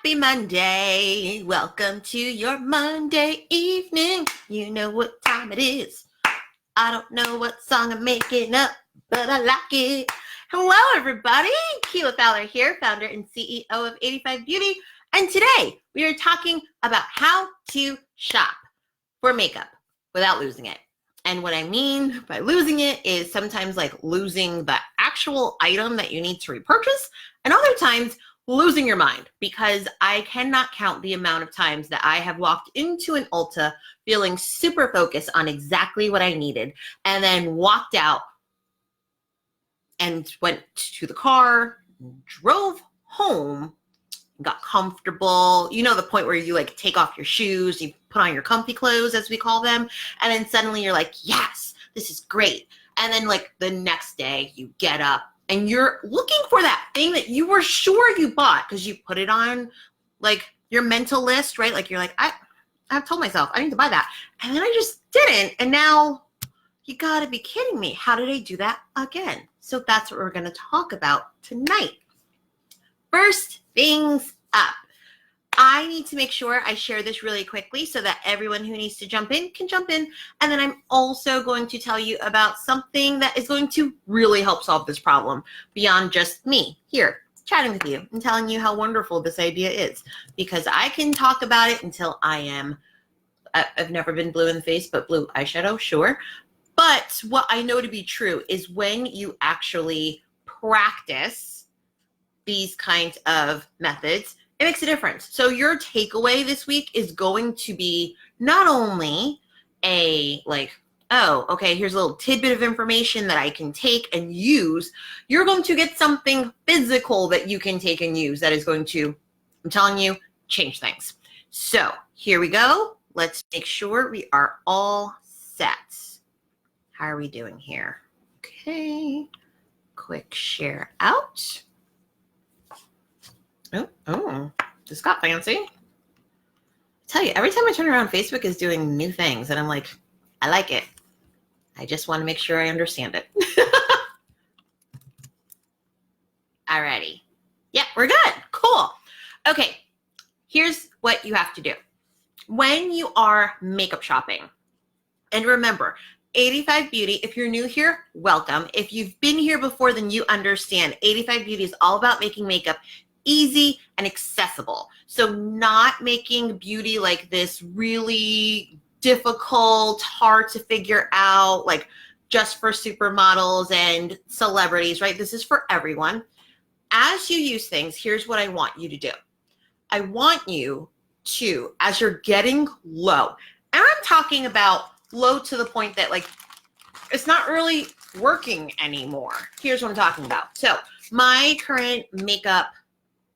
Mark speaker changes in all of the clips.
Speaker 1: Happy Monday. Welcome to your Monday evening. You know what time it is. I don't know what song I'm making up, but I like it. Hello, everybody. Keila Fowler here, founder and CEO of 85 Beauty. And today we are talking about how to shop for makeup without losing it. And what I mean by losing it is sometimes like losing the actual item that you need to repurchase, and other times losing your mind, because I cannot count the amount of times that I have walked into an Ulta feeling super focused on exactly what I needed and then walked out and went to the car, drove home, got comfortable. You know, the point where you like take off your shoes, you put on your comfy clothes, as we call them, and then suddenly you're like, yes, this is great. And then like the next day you get up and you're looking for that thing that you were sure you bought because you put it on like your mental list, right? Like you're like, I've told myself I need to buy that. And then I just didn't. And now you gotta be kidding me. How did I do that again? So that's what we're gonna talk about tonight. First things up. I need to make sure I share this really quickly so that everyone who needs to jump in can jump in. And then I'm also going to tell you about something that is going to really help solve this problem beyond just me here chatting with you and telling you how wonderful this idea is. Because I can talk about it until I've never been blue in the face, but blue eyeshadow, sure. But what I know to be true is when you actually practice these kinds of methods, it makes a difference. So your takeaway this week is going to be not only a like, oh, okay, here's a little tidbit of information that I can take and use. You're going to get something physical that you can take and use that is going to, I'm telling you, change things. So here we go. Let's make sure we are all set. How are we doing here? Okay, quick share out. Oh, this got fancy. I tell you, every time I turn around, Facebook is doing new things, and I'm like, I like it. I just want to make sure I understand it. Alrighty. Yeah, we're good. Cool. Okay, here's what you have to do. When you are makeup shopping, and remember, 85 Beauty, if you're new here, welcome. If you've been here before, then you understand 85 Beauty is all about making makeup easy and accessible. So not making beauty like this really difficult, hard to figure out, like just for supermodels and celebrities, right? This is for everyone. As you use things, here's what I want you to do. I want you to, as you're getting low, and I'm talking about low to the point that like, it's not really working anymore. Here's what I'm talking about. So my current makeup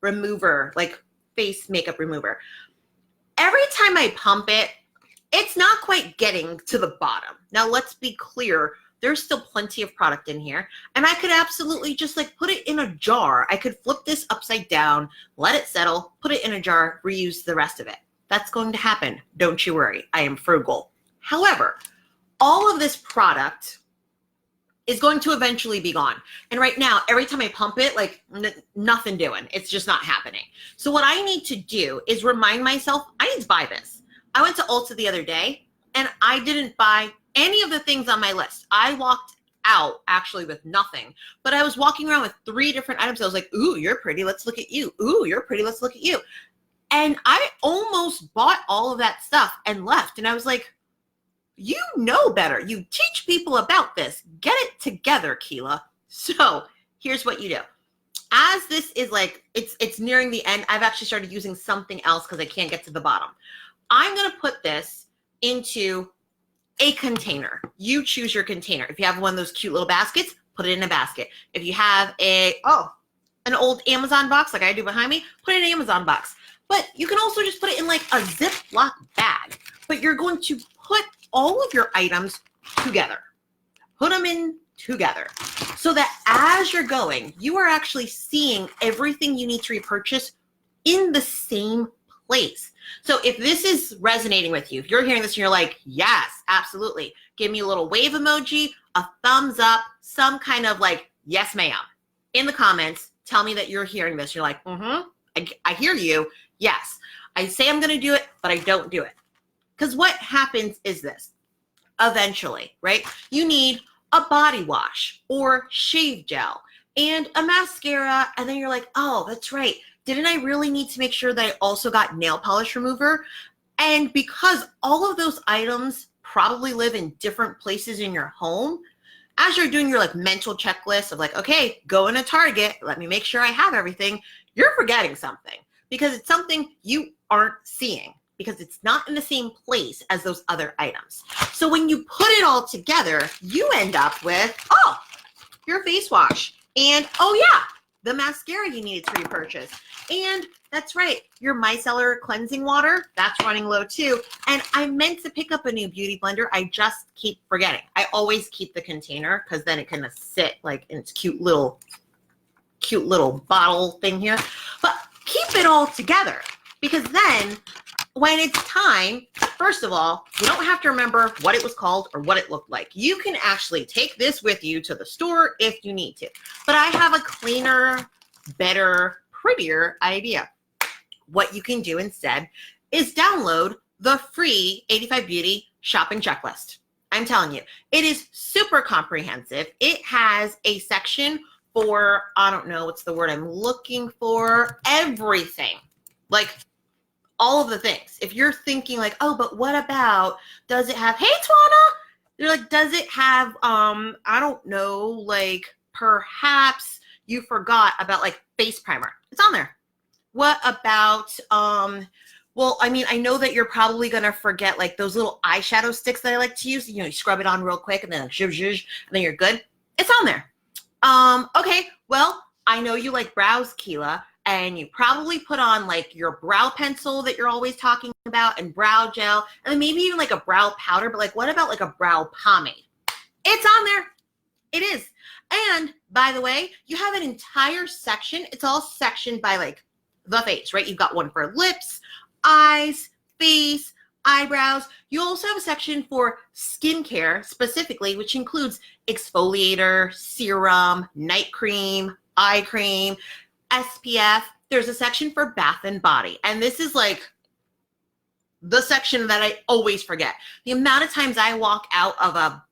Speaker 1: remover, like face makeup remover, every time I pump it, it's not quite getting to the bottom. Now let's be clear, there's still plenty of product in here, and I could absolutely just like put it in a jar. I could flip this upside down, let it settle, put it in a jar, reuse the rest of it. That's going to happen. Don't you worry. I am frugal. However, all of this product is going to eventually be gone. And right now, every time I pump it, like nothing doing. It's just not happening. So what I need to do is remind myself, I need to buy this. I went to Ulta the other day and I didn't buy any of the things on my list. I walked out actually with nothing, but I was walking around with 3 different items. I was like, ooh, you're pretty. Let's look at you. Ooh, you're pretty. Let's look at you. And I almost bought all of that stuff and left. And I was like, you know better. You teach people about this. Get it together, Keila. So here's what you do. As this is like, it's nearing the end, I've actually started using something else because I can't get to the bottom. I'm going to put this into a container. You choose your container. If you have one of those cute little baskets, put it in a basket. If you have an old Amazon box like I do behind me, put it in an Amazon box. But you can also just put it in like a Ziploc bag. But you're going to put all of your items together. Put them in together so that as you're going, you are actually seeing everything you need to repurchase in the same place. So if this is resonating with you, if you're hearing this and you're like, yes, absolutely, give me a little wave emoji, a thumbs up, some kind of like, yes, ma'am. In the comments, tell me that you're hearing this. You're like, I hear you. Yes. I say I'm going to do it, but I don't do it. Because what happens is this. Eventually, right? You need a body wash or shave gel and a mascara. And then you're like, oh, that's right. Didn't I really need to make sure that I also got nail polish remover? And because all of those items probably live in different places in your home, as you're doing your like mental checklist of like, okay, go in a Target, let me make sure I have everything, you're forgetting something because it's something you aren't seeing because it's not in the same place as those other items. So when you put it all together, you end up with, oh, your face wash. And oh yeah, the mascara you needed to repurchase. And that's right, your micellar cleansing water, that's running low too. And I meant to pick up a new beauty blender. I just keep forgetting. I always keep the container because then it can sit like in its cute little bottle thing here. But keep it all together because then when it's time, first of all, you don't have to remember what it was called or what it looked like. You can actually take this with you to the store if you need to. But I have a cleaner, better, prettier idea. What you can do instead is download the free 85 Beauty shopping checklist. I'm telling you, it is super comprehensive. It has a section for, I don't know, what's the word I'm looking for, everything. Like all of the things. If you're thinking like, oh, but what about, does it have, hey, Twana, you're like, does it have, I don't know, like perhaps you forgot about like face primer. It's on there. What about, well, I mean, I know that you're probably going to forget like those little eyeshadow sticks that I like to use. You know, you scrub it on real quick and then zhuzh, zhuzh, and then you're good. It's on there. Okay, well, I know you like brows, Keela, and you probably put on like your brow pencil that you're always talking about and brow gel, and then maybe even like a brow powder, but like what about like a brow pomade? It's on there. It is. And by the way, you have an entire section. It's all sectioned by like the face, right? You've got one for lips, eyes, face, eyebrows. You also have a section for skincare specifically, which includes exfoliator, serum, night cream, eye cream, SPF. There's a section for bath and body. And this is like the section that I always forget. The amount of times I walk out of a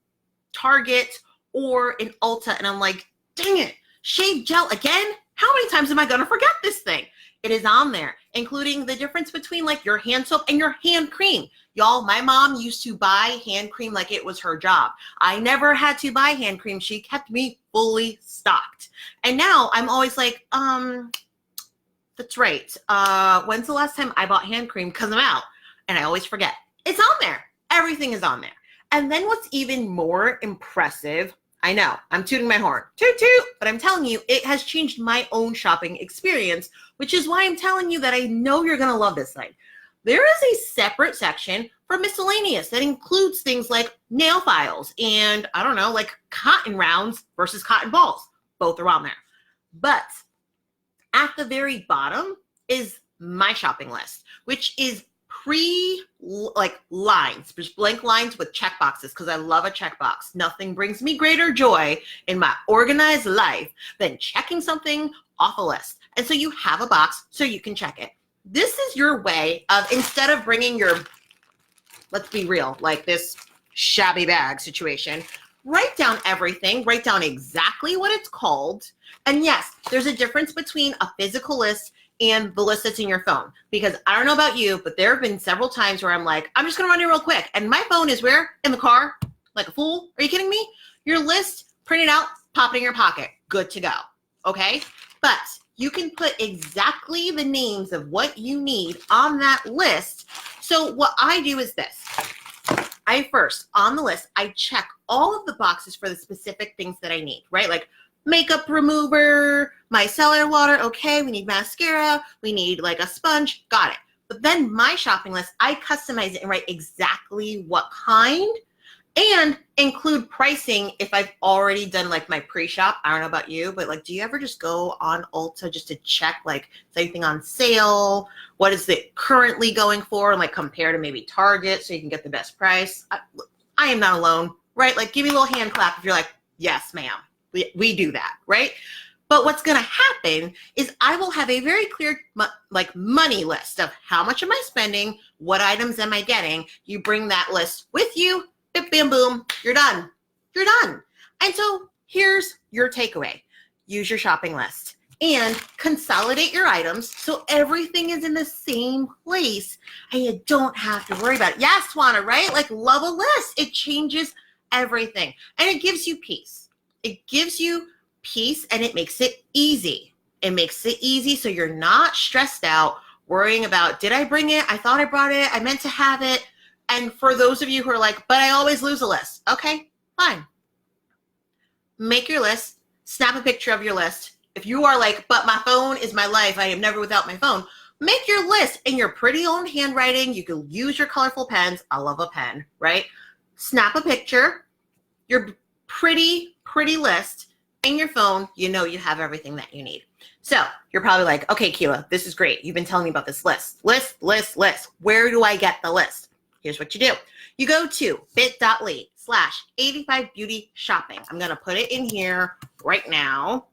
Speaker 1: Target or an Ulta and I'm like, dang it, shave gel again? How many times am I going to forget this thing? It is on there, including the difference between like your hand soap and your hand cream. Y'all, my mom used to buy hand cream like it was her job. I never had to buy hand cream. She kept me fully stocked. And now I'm always like, that's right. When's the last time I bought hand cream? Because I'm out. And I always forget. It's on there. Everything is on there. And then what's even more impressive, I know, I'm tooting my horn, toot toot, but I'm telling you, it has changed my own shopping experience, which is why I'm telling you that I know you're going to love this site. There is a separate section for miscellaneous that includes things like nail files and, I don't know, like cotton rounds versus cotton balls. Both are on there. But at the very bottom is my shopping list, which is lines, just blank lines with check boxes because I love a checkbox. Nothing brings me greater joy in my organized life than checking something off a list. And so you have a box so you can check it. This is your way of, instead of bringing your, let's be real, like this shabby bag situation, write down everything, write down exactly what it's called. And yes, there's a difference between a physical list and the list that's in your phone. Because I don't know about you, but there have been several times where I'm like, I'm just going to run it real quick. And my phone is where? In the car? Like a fool? Are you kidding me? Your list, print it out, pop it in your pocket. Good to go. Okay? But you can put exactly the names of what you need on that list. So what I do is this. I first, on the list, I check all of the boxes for the specific things that I need, right? Like makeup remover, micellar water, okay, we need mascara, we need like a sponge, got it. But then my shopping list, I customize it and write exactly what kind and include pricing if I've already done like my pre-shop. I don't know about you, but like, do you ever just go on Ulta just to check like is anything on sale? What is it currently going for? And like compare to maybe Target so you can get the best price. I am not alone, right? Like give me a little hand clap if you're like, yes, ma'am. We do that, right? But what's going to happen is I will have a very clear money list of how much am I spending, what items am I getting. You bring that list with you, bim, bam, boom, you're done. You're done. And so here's your takeaway. Use your shopping list and consolidate your items so everything is in the same place and you don't have to worry about it. Yeah, Swana, right? Like, love a list. It changes everything and it gives you peace. It gives you peace and it makes it easy. It makes it easy so you're not stressed out worrying about, did I bring it? I thought I brought it. I meant to have it. And for those of you who are like, but I always lose a list. Okay, fine. Make your list. Snap a picture of your list. If you are like, but my phone is my life, I am never without my phone, make your list in your pretty own handwriting. You can use your colorful pens. I love a pen, right? Snap a picture, your pretty list in your phone. You know you have everything that you need. So you're probably like, okay, Keila, this is great. You've been telling me about this list. Where do I get the list? Here's what you do. You go to bit.ly/85beauty-shopping. I'm going to put it in here right now.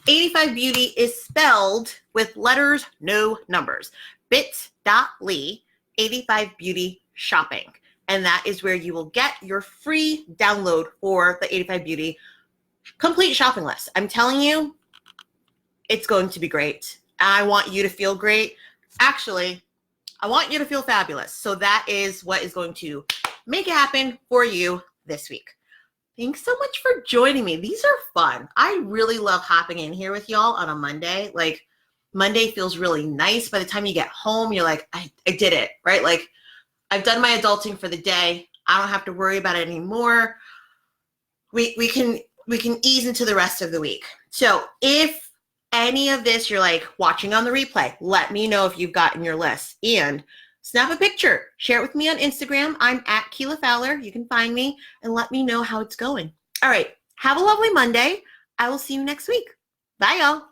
Speaker 1: 85beauty is spelled with letters, no numbers. bit.ly 85beauty-shopping. And that is where you will get your free download for the 85beauty complete shopping list. I'm telling you, it's going to be great. I want you to feel great. Actually, I want you to feel fabulous. So that is what is going to make it happen for you this week. Thanks so much for joining me. These are fun. I really love hopping in here with y'all on a Monday. Like, Monday feels really nice. By the time you get home, you're like, I did it, right? Like, I've done my adulting for the day. I don't have to worry about it anymore. We can ease into the rest of the week. So if any of this you're like watching on the replay, let me know if you've gotten your list and snap a picture, share it with me on Instagram. I'm at Keila Fowler. You can find me and let me know how it's going. All right. Have a lovely Monday. I will see you next week. Bye, y'all.